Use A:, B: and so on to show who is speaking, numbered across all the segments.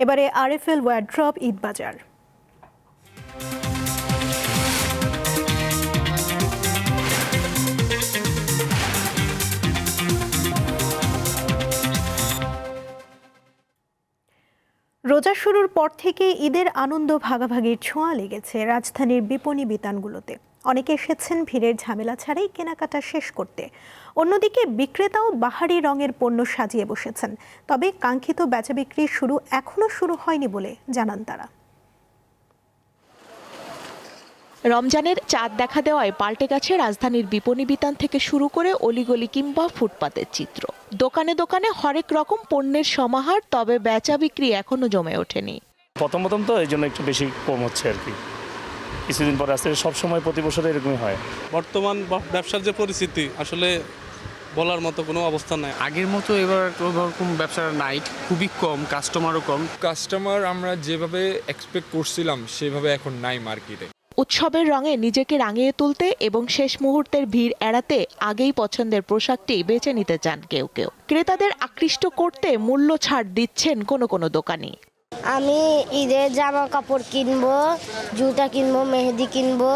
A: এবারে RFL wardrobe Eid বাজার। রোজা শুরুর পর থেকে ঈদের আনন্দ ভাগাভাগির ছোঁয়া লেগেছে রাজধানীর বিপণী বিতানগুলোতে। অনেকে এসেছেন ভিড়ের ঝামেলা ছাড়াই কেনাকাটা শেষ করতে। অন্যদিকে বিক্রেতাও বাহারি রঙের পণ্য সাজিয়ে বসেছেন। তবে কাঙ্ক্ষিত বেচাবিক্রি এখনো শুরু হয়নি বলে জানান তারা।
B: রমজানের চাঁদ দেখা দেওয়ায় পাল্টে গেছে রাজধানীর বিপণী বিতান থেকে শুরু করে অলিগলি কিংবা ফুটপাতের চিত্র। দোকানে দোকানে হরেক রকম পণ্যের সমাহার, তবে বেচা বিক্রি এখনো জমে ওঠেনি।
C: প্রথম তো এই জন্য একটু বেশি কম হচ্ছে আর কি। কিছুদিন পর আসলে সবসময় প্রতি বছর এরকমই হয়।
D: বর্তমান ব্যবসার যে পরিস্থিতি আসলে বলার মতো কোনো অবস্থা নাই।
E: আগের মতো এবার ওরকম ব্যবসার নাই, খুবই কম, কাস্টমারও কম।
F: কাস্টমার আমরা যেভাবে এক্সপেক্ট করছিলাম সেভাবে এখন নাই মার্কেটে।
B: উৎসবের রঙে নিজেকে রাঙিয়ে তুলতে এবং শেষ মুহূর্তের ভিড় এড়াতে আগেই পছন্দের পোশাকটি বেছে নিতে চান কেউ কেউ। ক্রেতাদের আকৃষ্ট করতে মূল্য ছাড় দিচ্ছেন কোনো দোকানি।
G: আমি ঈদের জামা কাপড় কিনবো, জুতা কিনবো, মেহেদি কিনবো,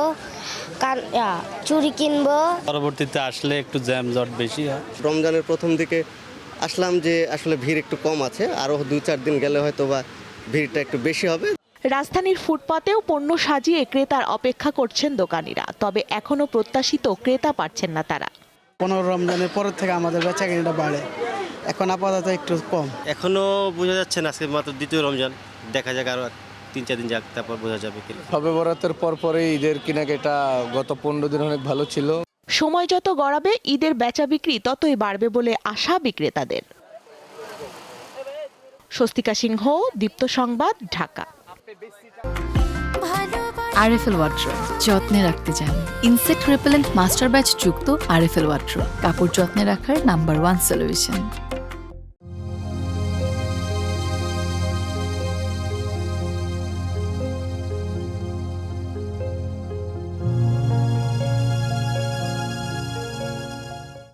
G: চুড়ি কিনবো।
H: পরবর্তীতে আসলে একটু জ্যামজট বেশি হয়।
I: রমজানের প্রথম দিকে আসলাম যে আসলে ভিড় একটু কম আছে, আরও 2-4 দিন গেলে হয়তো বা ভিড়টা একটু বেশি হবে।
B: রাজধানীর ফুটপাতেও পণ্য সাজিয়ে ক্রেতার অপেক্ষা করছেন দোকানিরা, তবে এখনো প্রত্যাশিত ক্রেতা পাচ্ছেন না তারা।
J: 15 রমজানের পরের থেকে আমাদের বেচাকেনাটা বাড়ে, এখন আপাতত একটু কম।
H: এখনো বোঝা যাচ্ছে না, আজকে মাত্র দ্বিতীয় রমজান, দেখা যাক আরো 3-4 দিন যাক, তারপর বোঝা যাবে।
F: শবে বরাতের পরে ঈদের কেনাকাটা গত 15 দিন অনেক ভালো ছিল।
B: সময় যত গড়াবে ঈদের বেচা বিক্রি ততই বাড়বে বলে আশা বিক্রেতাদের। স্বস্তিকা সিংহ, দীপ্ত সংবাদ, ঢাকা।
K: আরএফএল ওয়ার্ড্রপ যত্নে রাখতে জানি। ইনসেক্ট রিপেলেন্ট মাস্টার ব্যাচ যুক্ত আরএফএল ওয়ার্ড্রপ কাপড় যত্নে রাখার নাম্বার 1 সলিউশন।